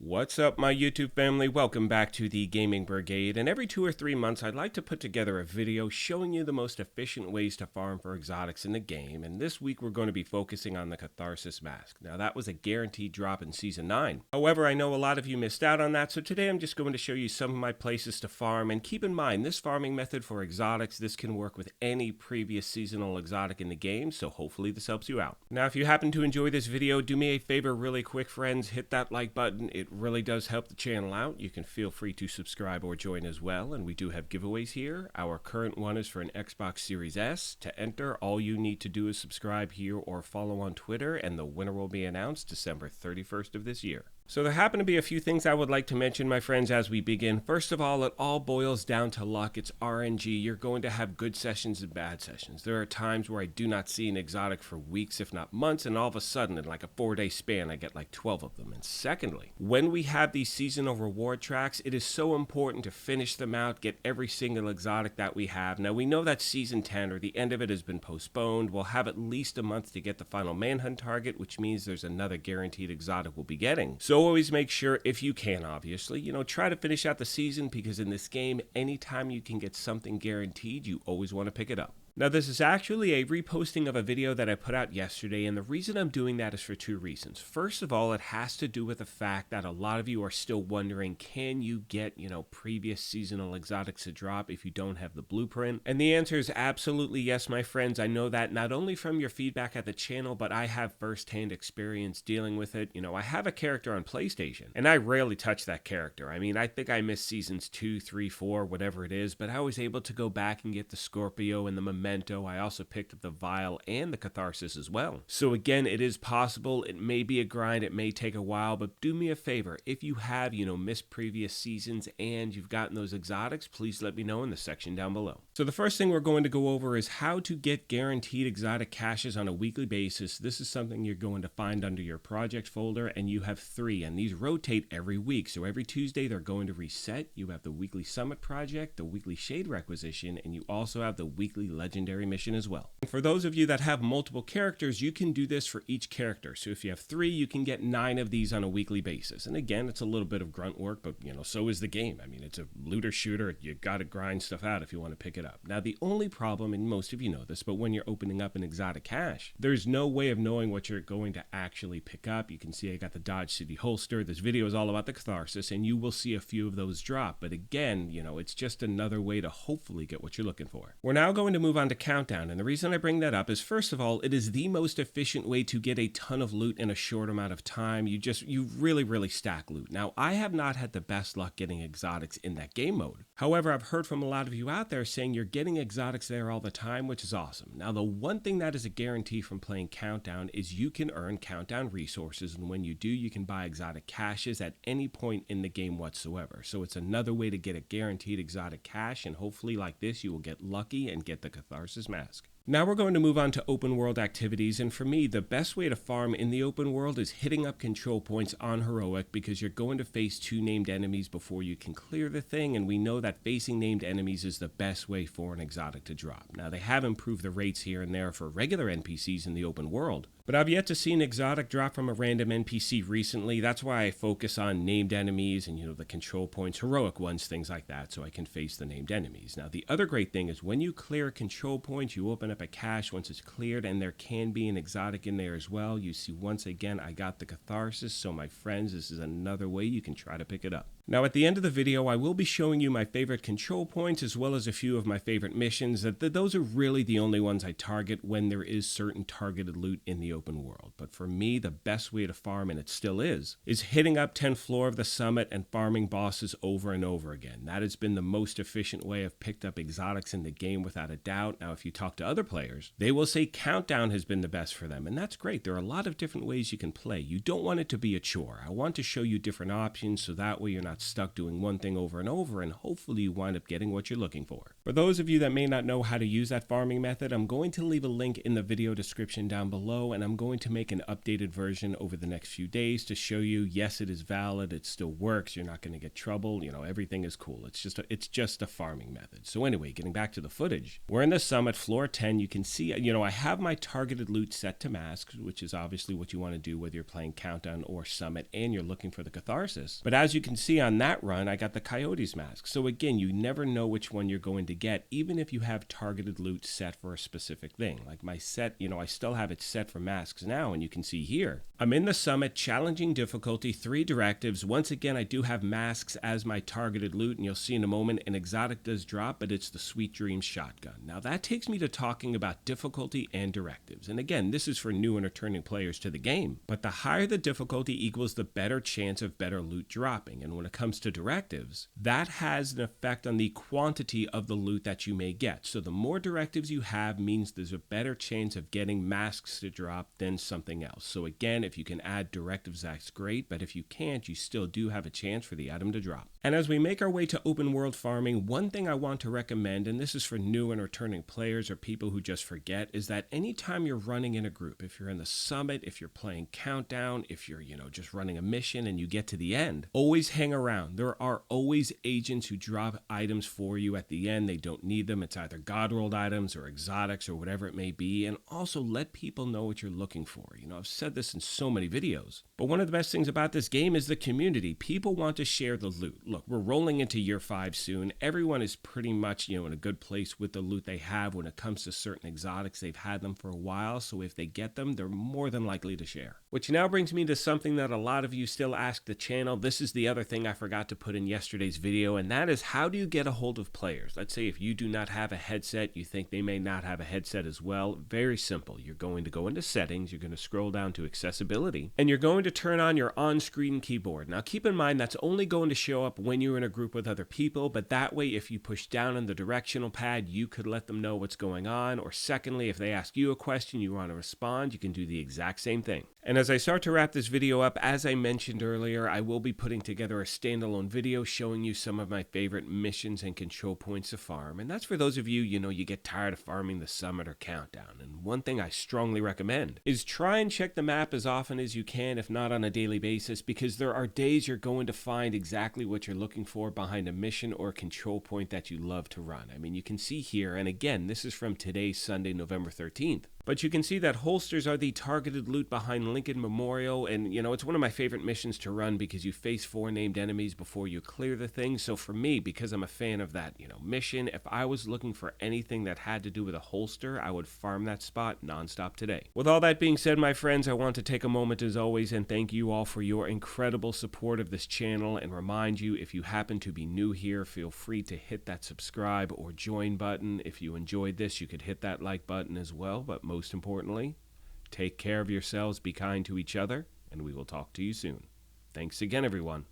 What's up, my YouTube family? Welcome back to the Gaming Brigade, and every 2 or 3 months I'd like to put together a video showing you the most efficient ways to farm for exotics in the game, and this week we're going to be focusing on the Catharsis mask. Now that was a guaranteed drop in Season 9. However, I know a lot of you missed out on that, so today I'm just going to show you some of my places to farm, and keep in mind, this farming method for exotics, this can work with any previous seasonal exotic in the game, so hopefully this helps you out. Now if you happen to enjoy this video, do me a favor really quick, friends, hit that like button. It really does help the channel out. You can feel free to subscribe or join as well, and we do have giveaways here. Our current one is for an Xbox Series S. To enter, all you need to do is subscribe here or follow on Twitter, and the winner will be announced December 31st of this year. So there happen to be a few things I would like to mention, my friends, as we begin. First of all, it all boils down to luck. It's RNG. You're going to have good sessions and bad sessions. There are times where I do not see an exotic for weeks, if not months, and all of a sudden, in like a 4-day span, I get like 12 of them. And secondly, when we have these seasonal reward tracks, it is so important to finish them out, get every single exotic that we have. Now, we know that Season 10, or the end of it, has been postponed. We'll have at least a month to get the final manhunt target, which means there's another guaranteed exotic we'll be getting. So always make sure, if you can, obviously, try to finish out the season, because in this game, anytime you can get something guaranteed, you always want to pick it up. Now, this is actually a reposting of a video that I put out yesterday, and the reason I'm doing that is for two reasons. First of all, it has to do with the fact that a lot of you are still wondering, can you get, previous seasonal exotics to drop if you don't have the blueprint? And the answer is absolutely yes, my friends. I know that not only from your feedback at the channel, but I have firsthand experience dealing with it. I have a character on PlayStation, and I rarely touch that character. I mean, I think I missed Seasons 2, 3, 4, whatever it is, but I was able to go back and get the Scorpio and the Memento. I also picked up the Vial and the Catharsis as well. So again, it is possible. It may be a grind. It may take a while, but do me a favor. If you have, missed previous seasons and you've gotten those exotics, please let me know in the section down below. So the first thing we're going to go over is how to get guaranteed exotic caches on a weekly basis. This is something you're going to find under your project folder, and you have 3, and these rotate every week. So every Tuesday, they're going to reset. You have the weekly summit project, the weekly shade requisition, and you also have the weekly legendary mission as well. And for those of you that have multiple characters, you can do this for each character. So if you have 3, you can get 9 of these on a weekly basis. And again, it's a little bit of grunt work, but so is the game. I mean, it's a looter shooter. You got to grind stuff out if you want to pick it up. Now, the only problem, and most of you know this, but when you're opening up an exotic cache, there's no way of knowing what you're going to actually pick up. You can see I got the Dodge City holster. This video is all about the Catharsis, and you will see a few of those drop. But again, it's just another way to hopefully get what you're looking for. We're now going to move on to Countdown, and the reason I bring that up is, first of all, it is the most efficient way to get a ton of loot in a short amount of time. You really stack loot. Now, I have not had the best luck getting exotics in that game mode. However, I've heard from a lot of you out there saying you're getting exotics there all the time, which is awesome. Now, the one thing that is a guarantee from playing Countdown is you can earn Countdown resources, and when you do, you can buy exotic caches at any point in the game whatsoever. So it's another way to get a guaranteed exotic cache, and hopefully like this, you will get lucky and get the Catharsis mask. Now we're going to move on to open world activities, and for me, the best way to farm in the open world is hitting up control points on heroic, because you're going to face 2 named enemies before you can clear the thing, and we know that facing named enemies is the best way for an exotic to drop. Now, they have improved the rates here and there for regular NPCs in the open world, but I've yet to see an exotic drop from a random NPC recently. That's why I focus on named enemies and, the control points, heroic ones, things like that, so I can face the named enemies. Now, the other great thing is when you clear a control point, you open up a cache once it's cleared, and there can be an exotic in there as well. You see, once again, I got the Catharsis, so my friends, this is another way you can try to pick it up. Now, at the end of the video, I will be showing you my favorite control points as well as a few of my favorite missions. Those are really the only ones I target when there is certain targeted loot in the open world. But for me, the best way to farm, and it still is hitting up 10th floor of the summit and farming bosses over and over again. That has been the most efficient way I've picked up exotics in the game without a doubt. Now, if you talk to other players, they will say Countdown has been the best for them, and that's great. There are a lot of different ways you can play. You don't want it to be a chore. I want to show you different options so that way you're not not stuck doing one thing over and over, and hopefully you wind up getting what you're looking for. For those of you that may not know how to use that farming method, I'm going to leave a link in the video description down below, and I'm going to make an updated version over the next few days to show you, yes, it is valid, it still works, you're not going to get trouble, everything is cool. It's just a farming method. So anyway, getting back to the footage, we're in the summit, floor 10. You can see, I have my targeted loot set to masks, which is obviously what you want to do whether you're playing Countdown or Summit and you're looking for the Catharsis. But as you can see on that run, I got the Coyotes mask. So again, you never know which one you're going to get, even if you have targeted loot set for a specific thing. Like my set, I still have it set for masks now, and you can see here, I'm in the summit, challenging difficulty, 3 directives. Once again, I do have masks as my targeted loot, and you'll see in a moment an exotic does drop, but it's the Sweet Dreams shotgun. Now that takes me to talking about difficulty and directives. And again, this is for new and returning players to the game. But the higher the difficulty equals the better chance of better loot dropping. And when it comes to directives, that has an effect on the quantity of the loot that you may get. So the more directives you have means there's a better chance of getting masks to drop than something else. So again, if you can add directives, that's great. But if you can't, you still do have a chance for the item to drop. And as we make our way to open world farming, one thing I want to recommend, and this is for new and returning players or people who just forget, is that anytime you're running in a group, if you're in the summit, if you're playing Countdown, if you're, just running a mission and you get to the end, always hang around. There are always agents who drop items for you at the end. They don't need them. It's either God rolled items or exotics or whatever it may be. And also let people know what you're looking for. I've said this in so many videos, but one of the best things about this game is the community. People want to share the loot. Look, we're rolling into year 5 soon. Everyone is pretty much, in a good place with the loot they have when it comes to certain exotics. They've had them for a while, so if they get them, they're more than likely to share. Which now brings me to something that a lot of you still ask the channel. This is the other thing I forgot to put in yesterday's video, and that is, how do you get a hold of players? Let's say if you do not have a headset, you think they may not have a headset as well. Very simple. You're going to go into settings, you're going to scroll down to accessibility, and you're going to turn on your on-screen keyboard. Now keep in mind that's only going to show up when you're in a group with other people, but that way if you push down on the directional pad, you could let them know what's going on. Or secondly, if they ask you a question, you want to respond, you can do the exact same thing. And as I start to wrap this video up, as I mentioned earlier, I will be putting together a standalone video showing you some of my favorite missions and control points to farm. And that's for those of you, you get tired of farming the summit or Countdown. And one thing I strongly recommend is try and check the map as often as you can, if not on a daily basis, because there are days you're going to find exactly what you're looking for behind a mission or control point that you love to run. I mean, you can see here, and again, this is from today, Sunday, November 13th. But you can see that holsters are the targeted loot behind Lincoln Memorial, and it's one of my favorite missions to run because you face 4 named enemies before you clear the thing. So for me, because I'm a fan of that, mission, if I was looking for anything that had to do with a holster, I would farm that spot nonstop today. With all that being said, my friends, I want to take a moment as always and thank you all for your incredible support of this channel, and remind you, if you happen to be new here, feel free to hit that subscribe or join button. If you enjoyed this, you could hit that like button as well, but most importantly, take care of yourselves, be kind to each other, and we will talk to you soon. Thanks again, everyone.